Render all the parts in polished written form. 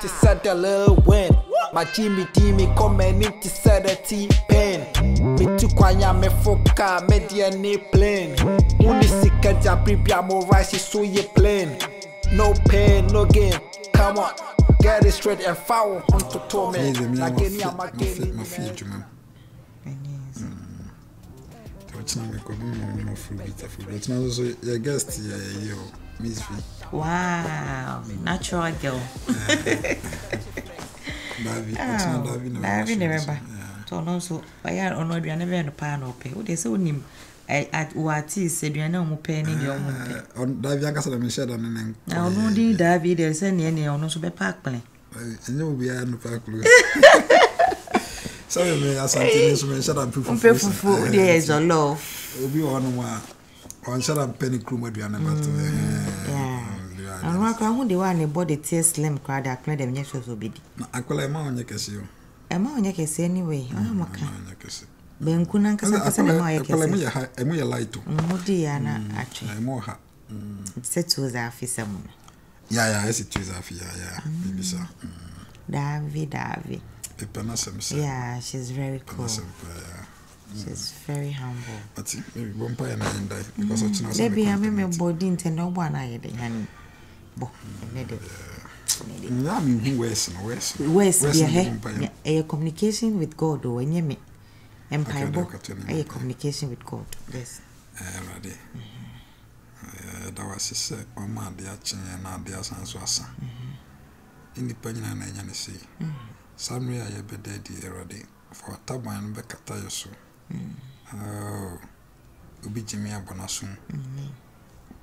to set a little win. My Jimmy Dimi coming in to set a T-Pen. Me to kwanya me foka, me DNA plane. Unisika prepare more rice, so you plain. No pain, no gain. Come on, get it straight and foul on to tome. My feet, man. It's not a fruit. It's not also your guest here, Miss V. Wow, natural girl. David, remember. So I had on what you never in a pan or pay. They saw him at what he said, you know, penny your own. On David, I can share on now, no, dear David, there's any on also be park play. I know we are in the park. So, me as something shut up people. There is a love. We on shut up penny crew, what we are never to. And what can the one about the tear slim crowd that played them years will be. I call a man, you can see you. A man, you can say anyway. I'm okay. Ben Kunan Casan, I'm more light to Modiana, actually. I'm more hot. Said to the officer. Yeah, I see two of yeah, maybe so. David. Yeah, she's very cool. She's very humble. But maybe one pie and die because of China. Maybe I remember body into no one I had honey. West, a communication with God or when you meet Empire book, a communication with God. Yes. Ready. That was a man, the action and the answers was independent and see. Some way I be dead already for a taban back at Tayosu. Oh, Ubi Jimmy Abonasun.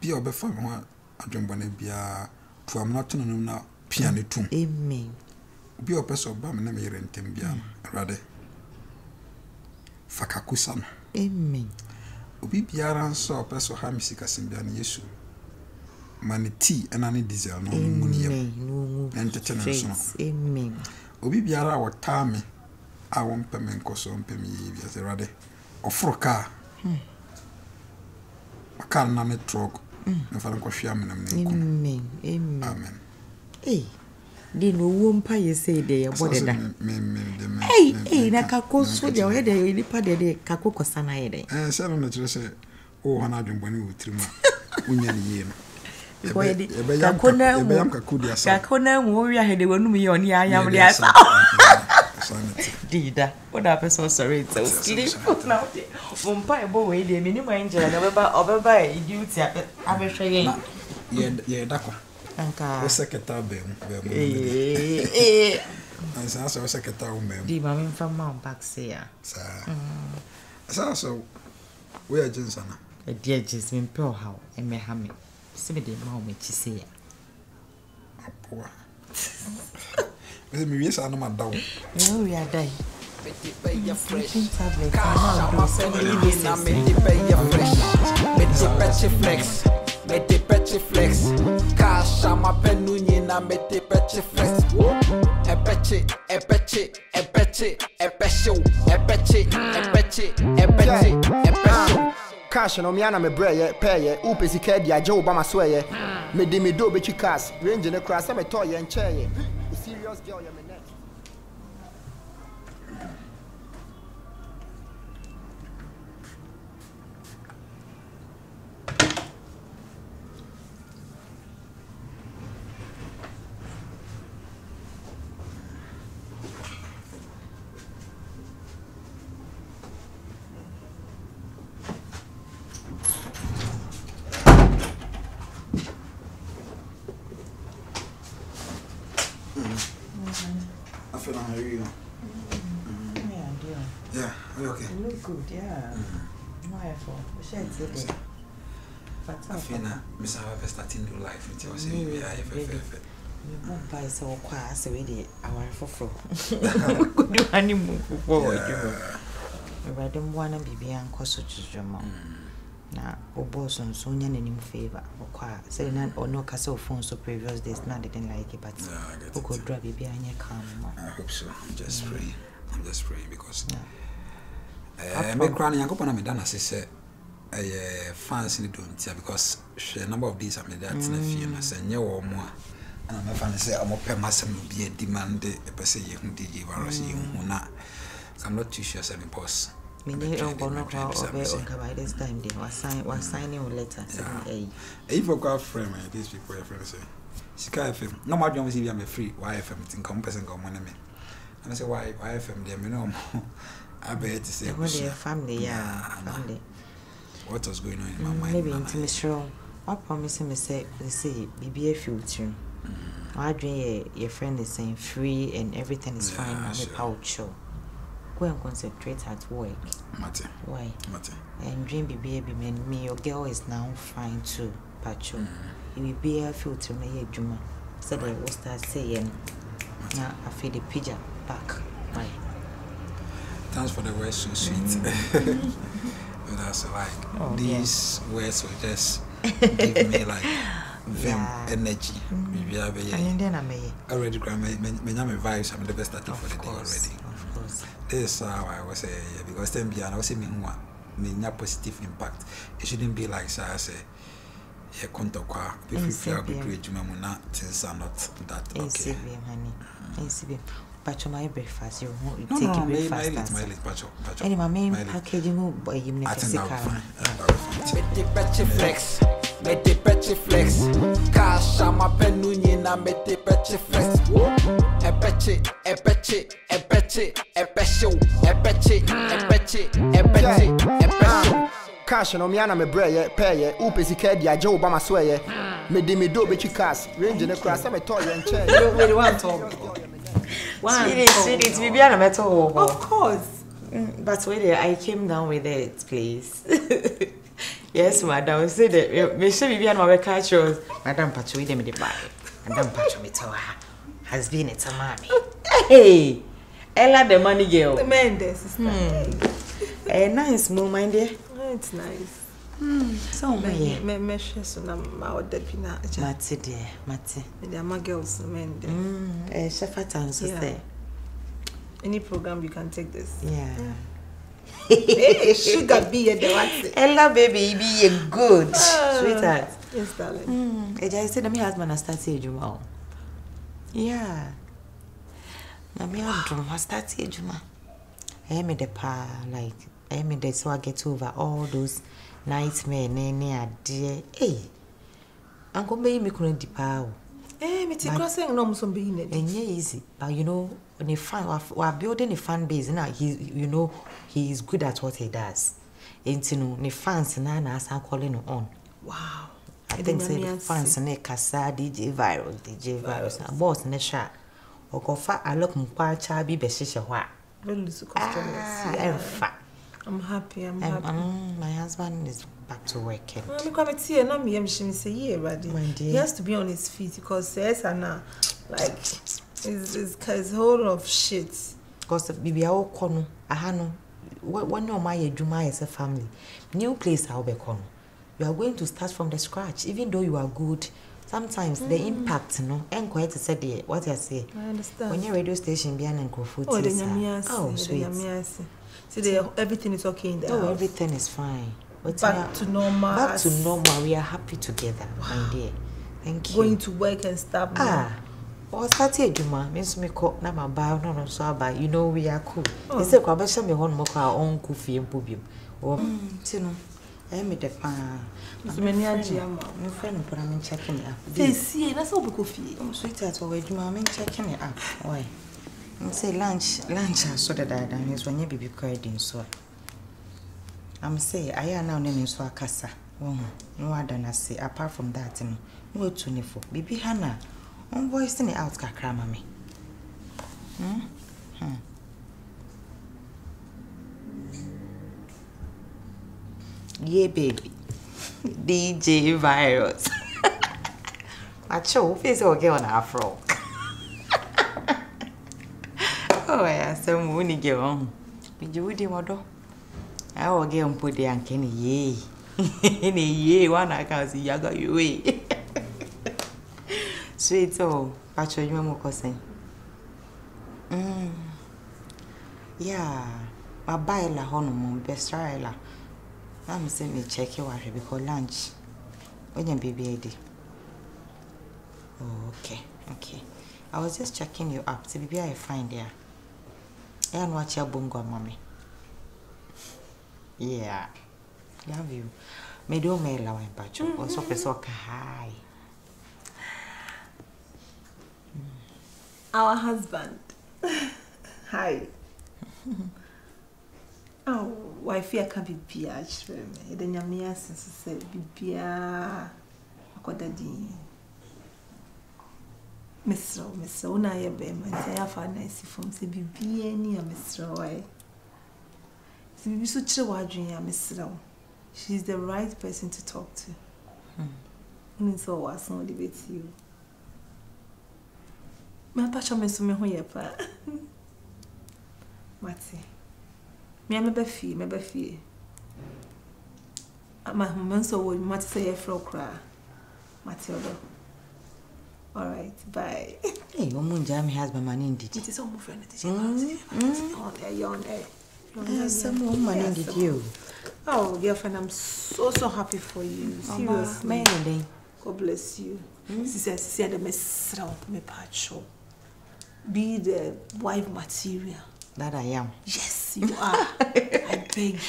Be a before one, I don't want to be a to I'm not known now, piano too. Amen. Be a person of Bammy and Timbian, rather. Fakakusan. Amen. Ubi Biaran saw a person of Hamisika Simbian Yesu. Money tea and any diesel, no money, entertainment. Amen. Obi biara wa tame a won peme nkoso mpem yi bi ase rade ofro car aka na me truck na fa nko hwia menam ne nko amen di no wo mpa ye say de ye bode da na kakoso de o de ni pa de kakokosa na ye de se no na kire se o hana adwembani wo trimu unya ni ye no Kakona movie had the one me on Yamli. Dida, what happened so sorry? So sleep now. Bumpy boy, the minimum angel, and over by duty. I'm a shame. Yeah, Dako. Anka, secretary, and so secretary, ma'am. The mammy from Mount Baxia. So, we are Johnson. A dear Jasmine Pearl How and Mehammed. Somebody moment to see. Poor. Me yes, I'm not down. No, we are dying. Flex. Cash, I'm a penunion, I made the petty flex. Cash no miana me breye peye upesi kedi aje Obama sweye me di me do be chikas range ne cross me toy en cheye serious girl ya me next. I feel how you know. Yeah, are you okay? You look good, yeah. Why for? Today. But I feel now, Miss However starting new life with you. Saying we are you won't buy so quiet, so we did our for. We could do honeymoon forward. I don't want to be beyond cost of your mom. Now, or boss on Sonia in favor or quiet. Say not or no castle phone so previous days, not didn't like it, but who could drive you behind your car? I hope so. I'm just praying. I'm just praying because I'm crying. I'm going to done as I said. I fans in the don't because a number of these are made that in a few and I say, no more. and I'm a fan say I'm up massam be a demand a person you DJ virus you na. I'm not too sure some boss. Me ne ongono kwa obe onka by this time they was signing a letter saying if you go frame these people your friends say Sika FM no my job see I'm free YFM think come person go money me and I say why YFM there me no I bet to say family family what was going on in my mind maybe intimacy what promise me say BBA filter I dream your friend is saying free and everything is fine on the pouch go and concentrate at work. Mate. Why? Mate. And dream baby man, me your girl is now fine too, Pacho. You will be a filter me a juma. So they will start saying, now I feel the pigeon back. Why? Thanks for the words so sweet. That's like these words will just give me like vim energy. And then I may already grab me vibes. I'm the best at it for the day already. This is how I was saying because then I was saying me positive impact. It shouldn't be like so I say yeah contour if you feel great you not things are not that okay. honey. But my breakfast you take breakfast. My late Pacho. Any my main packaging boy you need to see flex. Mete peche flex. Kasha ma penunye na mete peche flex. Epeche. Cash no me ana me breye peye upesi ka dia je Obama so ye me de me do be chi cars range ne kra se me to ye nche we want to one it be ana me to of course but wait I came down with it please. Yes madam say that me say be ana we catch us madam Pacho we dem dey buy madam Pacho me tell her has been it a mommy. Hey, Ella the money girl. The Mendes sister. A nice moment there. It's nice. So me share so na ma order pina. Mate dear, mate. The ama girls Mendes. Shefatan sister. Any program you can take this. Yeah. Hey, sugar be the what? Ella baby be good. Sweetheart. Yes darling. I said my husband has started Juma. Yeah. Na me adrum has started Juma. I made the pa like I made the so I get over all those nightmare near dear. Hey. Uncle me couldn't depa. Me take crossing no some be in it. And easy. But you know, when we are building a fan base now, he is good at what he does. And you know, the fans na as I'm calling on. Wow. I think the fans ne kasa DJ virus na boss ne sha okofa alok mpa cha bi be hihye ho a lose customers. I'm happy. My husband is back to work. Me come here na me say ready. He has to be on his feet because yes na like is whole of shit. Because bibia wo kono aha no when no my adwuma as a family new place I will be kono. You are going to start from the scratch, even though you are good. Sometimes the impact, no, and quite to say what I say. I understand. When your radio station be an food. Oh, sweet. See, everything is okay in the house. Everything is fine. Back to normal. Back to normal. We are happy together, my dear. Thank you. Going to work and stuff. Well, started Juma means me cook na my bow no so about you know we are cool. They say kwa besha me hon mo kwa on coffee and pubium. Tino. I made the pan. So many ajama. My friend put me checking it up. They see that's all coffee. Sweetheart, we do my checking it up. Why? Say lunch so that I done is when you be crying so. I'm say I am now name so akasa. No other than I say apart from that no 24. Baby Hannah, on voicing it out kakra mami. Yeah, baby. DJ Virus. Macho, face okay on Afro. Oh, I some money go on. Did you do what? I will get on put the uncanny ye. In a year, one I can see you got you way. Sweet so, Pacho, you more cousin. Yeah, my buy la honeymoon best trial. I'm saying me check your because lunch. When you baby ID. Oh, okay. Okay. I was just checking you up. So maybe I find there. I don't watch your bongo, mommy. Yeah. Love you. Me do me la wen pacho. Also pesoka hi. Our husband. Hi. Oh, wifey can't be PH. Then your mea since said Bibia. Akodadi. Mr. Una ye be man say afa nice from say Bibia ni a Mr. Why. So Bibi so chire wadwen ya Mr. She's the right person to talk to. So was no debate you. My pacha me so me ho ye pa. Mati. Me be fie. My husband so would Mati say fro cry. Matilda. All right, bye. Hey, Omunja me husband man indeed. It is all my friend. It is on there, yon there. Some woman indeed you. Oh, girlfriend, I'm so happy for you. Seriously. God bless you. She said the mess me pacho. Be the wife material. That I am. Yes, you are. I beg you.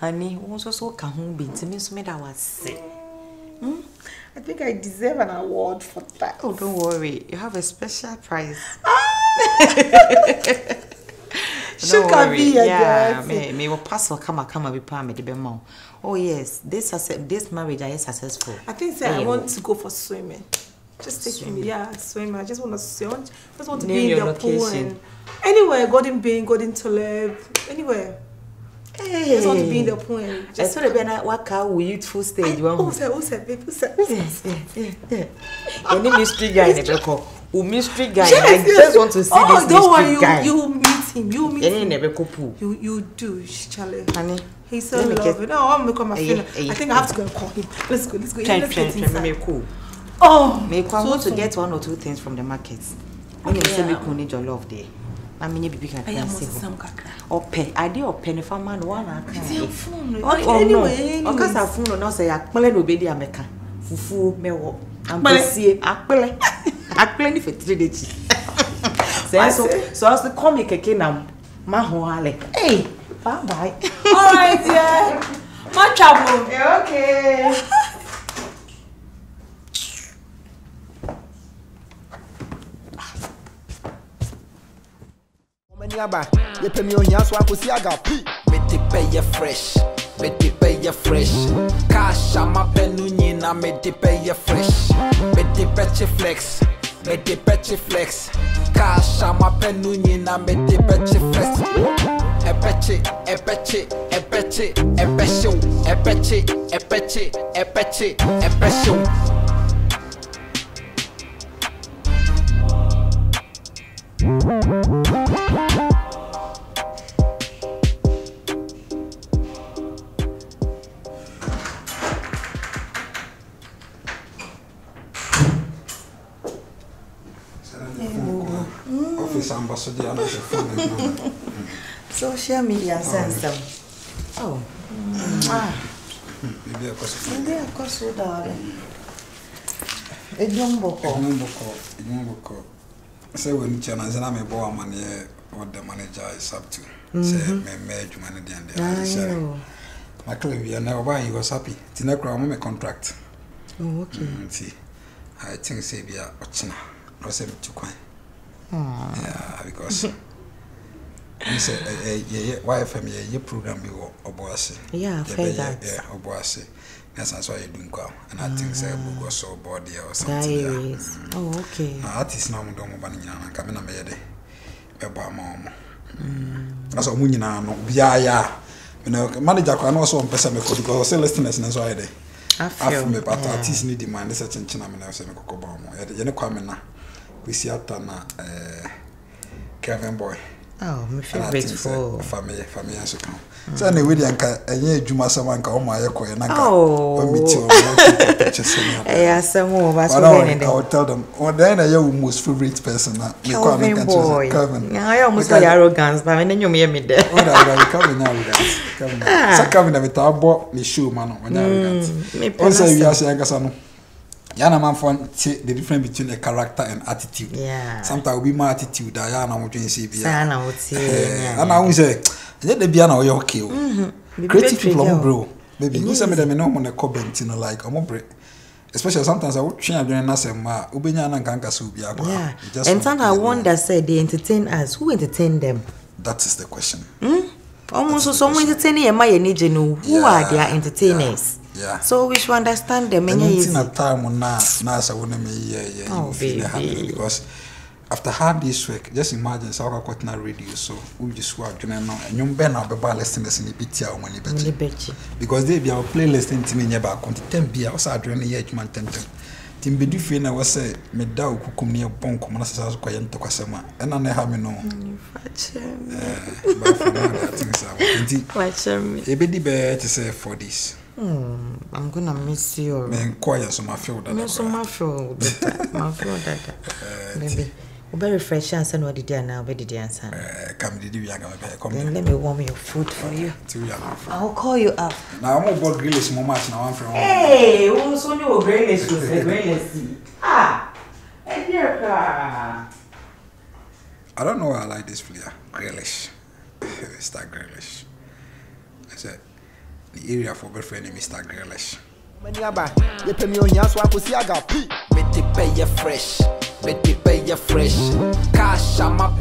Honey, so can home be to me so that was say. I think I deserve an award for that. Oh, don't worry. You have a special prize. Should be a yeah, me will pass or come be palm the bemo. Oh yes, this marriage is successful. I think I want to go for swimming. Just take me, swim. I just want to swim. Just want to be in the pool and anywhere, Golden Bean, Golden Tulip, anywhere. Hey. I just want to be in the pool and just. I saw the banana walk out with youthful stage. Who's that? Yeah. Any mystery guy in the call. Mystery guy. Yes, I just want to see this mystery guy. You meet him. You meet him. You do, Charlie. Honey. He's so lovely. No, I'm gonna come. I think I have to go and call him. Let's go. Let's get inside. Cool. Oh, me want to get 1 or 2 things from the market. When you say me could need your love there. I mean, you be can say. Ope, I did open if a man one. Anyway, because I phone no say akpele no be dia meka. Fufu mewo. Ampesie akpele. Akpele ni for 3 days. So as to come keke na ma ho ale. Hey, bye. All right, yeah. Much trouble. Okay. You pay me on your swap with Yaga. Me te pay you fresh. Cash I'm a penunina, me te pay you fresh. Me te pay flex. Cash I'm a penunina, me te pay flex. Social media sense them. Oh. Maybe a cost darling. A young boko. Say when China and I borrow money what the manager is up to. Say me manage money and the my club you never buy you was happy. Tinekra my contract. Oh, okay. See. I think say be a China. No say me too quiet. Yeah, because you say wife me a program be oboase. Yeah, I've heard that. Yeah, oboase. That's why you doing go. And I think say we go so body or something. Oh, okay. Now artist now mo do mo ban nyana ka me na me yede. Be ba ma mo. Aso mu nyina no bia ya. Me na manager kwa no so on pesa me ko because say listeners na so yede. After me but artist need demand say chinchina me na say me ko ba mo. Ye ne kwa me na. We see after na Kevin Boy. Oh, my favorite for family as come. So anyway, enye adwuma samanka o ma yekoye na ka o meet you. Some more but I tell them then I your most favorite person na me kwa me can choose Kevin. I almost got arrogance but when you me there. What are Kevin arrogance? Kevin. So Kevin na me tabo me show man when arrogance. Also we are saying kasa no Yana man for the difference between a character and attitude. Yeah. Sometimes will be my attitude that yana would say be. Sana would say. And I will say, let the piano or your kill. Creative people, bro. Baby, you send me them no on the comment, you know, like I'm break. Especially sometimes I would change during us and ma Ubenya and Kanka Subia. Yeah. And sometimes I wonder, say they entertain us. Who entertain them? That is the question. Almost someone entertaining and my energy know who are their entertainers. Yeah. So we should understand them. And in a time when now I wouldn't me because after hard this week, just imagine so I got na radio so we just work and you ben now be listening in the BT when you because they be our playlist in me never content be also adrenaline yet man temtem. Tim be different I was say me da okukum ne bon kom na sasa kwa yento kwasema and na ha me no but from that things are watch me e be di be to say for this. I'm gonna miss you. Man, quiet so my feel that. So my feel that. Maybe. We better refresh and send what did you now? Where did you answer? Come, did you come? Then let me warm your food for you. I'll call you up. Now I'm about grillish more much now. I'm from. Hey, who's on your grillish? Grillish. Ah, I don't know why I like this player. Grillish. Mr. Grillish. I said. The area for boyfriend is Mr. Grillish. You pay me on your swap with Yaga. Me to pay you fresh. Me to pay you fresh. Cash, I'm up